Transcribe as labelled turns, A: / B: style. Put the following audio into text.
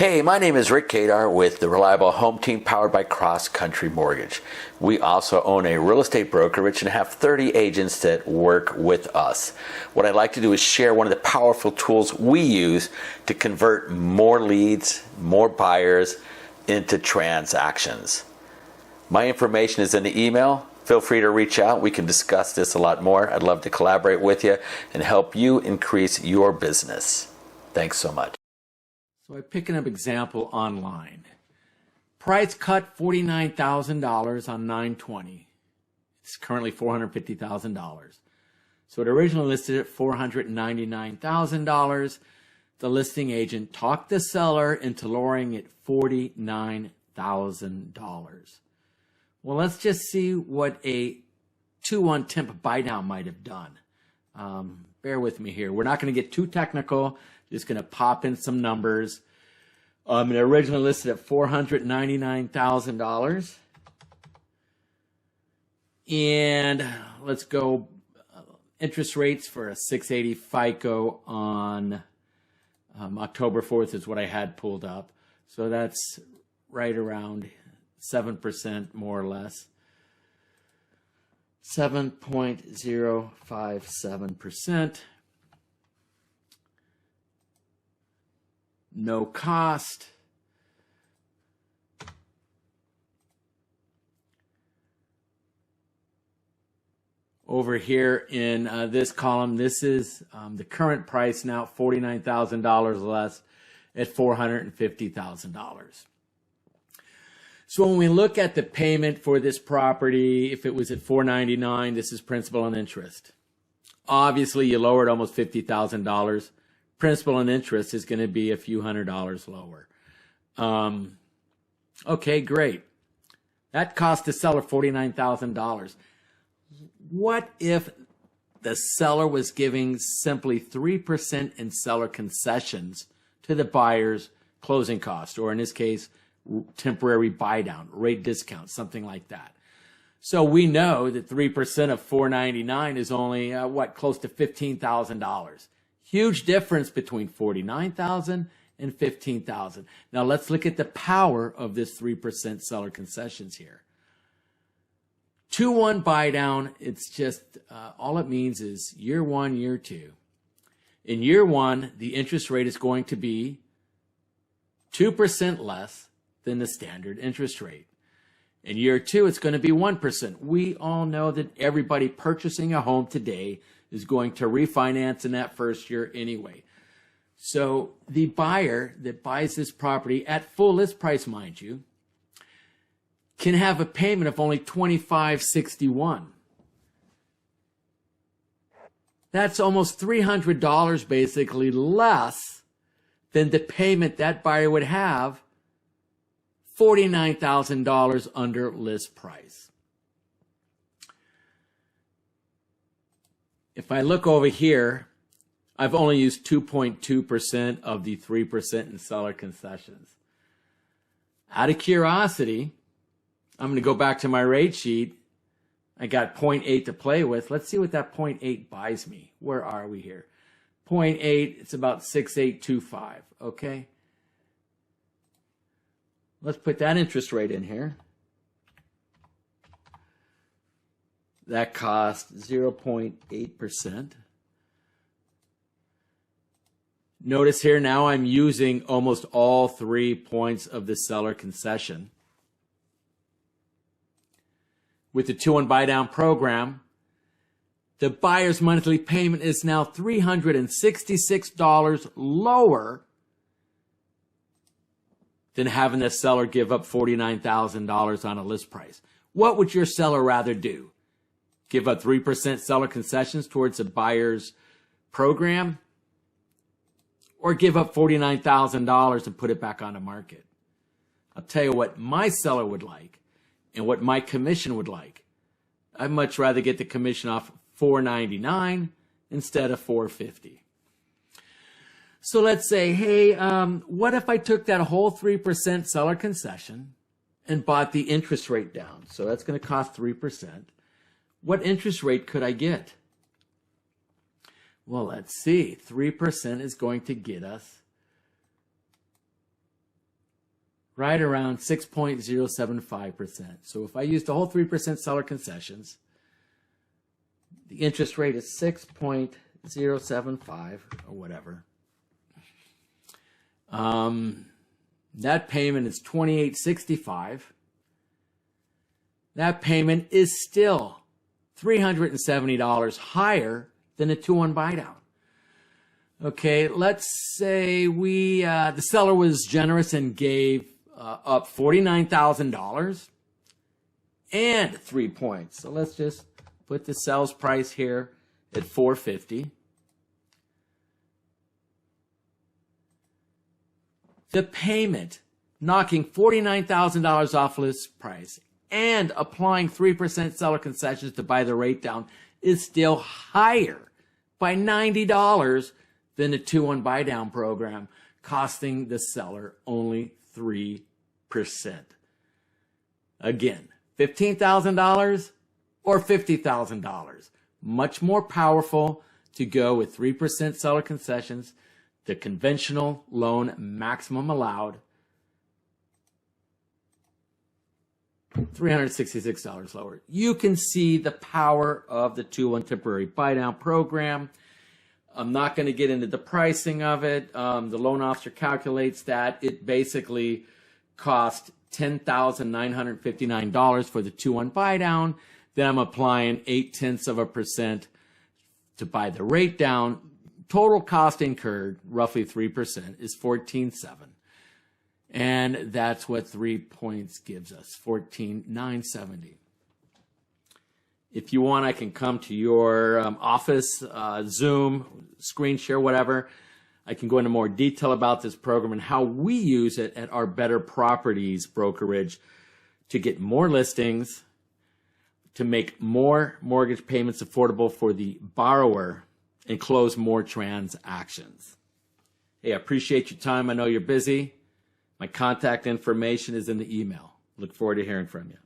A: Hey, my name is Rick Kadar with the Reliable Home Team powered by Cross Country Mortgage. We also own a real estate brokerage and have 30 agents that work with us. What I'd like to do is share one of the powerful tools we use to convert more leads, more buyers into transactions. My information is in the email. Feel free to reach out. We can discuss this a lot more. I'd love to collaborate with you and help you increase your business. Thanks so much.
B: So I'm picking up example online. Price cut $49,000 on 9/20. It's currently $450,000. So it originally listed at $499,000. The listing agent talked the seller into lowering it $49,000. Well, let's just see what a 2-1 temp Buydown might have done. Bear with me here. We're not going to get too technical. Just going to pop in some numbers. It originally listed at $499,000. And let's go interest rates for a 680 FICO on October 4th is what I had pulled up. So that's right around 7% more or less. 7.057%. No cost. Over here in this column, this is the current price now, $49,000 less at $450,000. So when we look at the payment for this property, if it was at $499, this is principal and interest. Obviously, you lowered almost $50,000. Principal and interest is going to be a few $100s lower. Okay, great. That cost the seller $49,000. What if the seller was giving simply 3% in seller concessions to the buyer's closing cost, or in this case, temporary buy down, rate discount, something like that? So we know that 3% of $499 is only, close to $15,000. Huge difference between $49,000 and $15,000. Now let's look at the power of this 3% seller concessions here. 2-1 buy down, it's just, all it means is year one, year two. In year one, the interest rate is going to be 2% less than the standard interest rate. In year two, it's going to be 1%. We all know that everybody purchasing a home today is going to refinance in that first year anyway. So the buyer that buys this property at full list price, mind you, can have a payment of only $2,561. That's almost $300 basically less than the payment that buyer would have $49,000 under list price. If I look over here, I've only used 2.2% of the 3% in seller concessions. Out of curiosity, I'm going to go back to my rate sheet. I got 0.8 to play with. Let's see what that 0.8 buys me. Where are we here? 0.8, it's about 6.825, okay? Let's put that interest rate in here. That cost 0.8%. Notice here now I'm using almost all 3 points of the seller concession. With the 2-1 buy down program, the buyer's monthly payment is now $366 lower than having the seller give up $49,000 on a list price. What would your seller rather do? Give up 3% seller concessions towards a buyer's program, or give up $49,000 and put it back on the market? I'll tell you what my seller would like and what my commission would like. I'd much rather get the commission off $499 instead of $450. So let's say, hey, what if I took that whole 3% seller concession and bought the interest rate down? So that's going to cost 3%. What interest rate could I get? Well, let's see. 3% is going to get us right around 6.075%. So if I use the whole 3% seller concessions, the interest rate is 6.075 or whatever. That payment is $28.65. That payment is still $370 higher than a 2-1 buy down. Okay, let's say the seller was generous and gave up $49,000 and 3 points. So let's just put the sales price here at $450,000. The payment, knocking $49,000 off list price and applying 3% seller concessions to buy the rate down, is still higher by $90 than a 2-1 buy down program, costing the seller only 3%. Again, $15,000 or $50,000. Much more powerful to go with 3% seller concessions, the conventional loan maximum allowed, $366 lower. You can see the power of the 2-1 temporary buy down program. I'm not going to get into the pricing of it. The loan officer calculates that it basically cost $10,959 for the 2-1 buy down. Then I'm applying 0.8% to buy the rate down. Total cost incurred, roughly 3%, is $14,700. And that's what 3 points gives us, $14,970. If you want, I can come to your office, Zoom, screen share, whatever. I can go into more detail about this program and how we use it at our Better Properties brokerage to get more listings, to make more mortgage payments affordable for the borrower, and close more transactions. Hey, I appreciate your time. I know you're busy. My contact information is in the email. Look forward to hearing from you.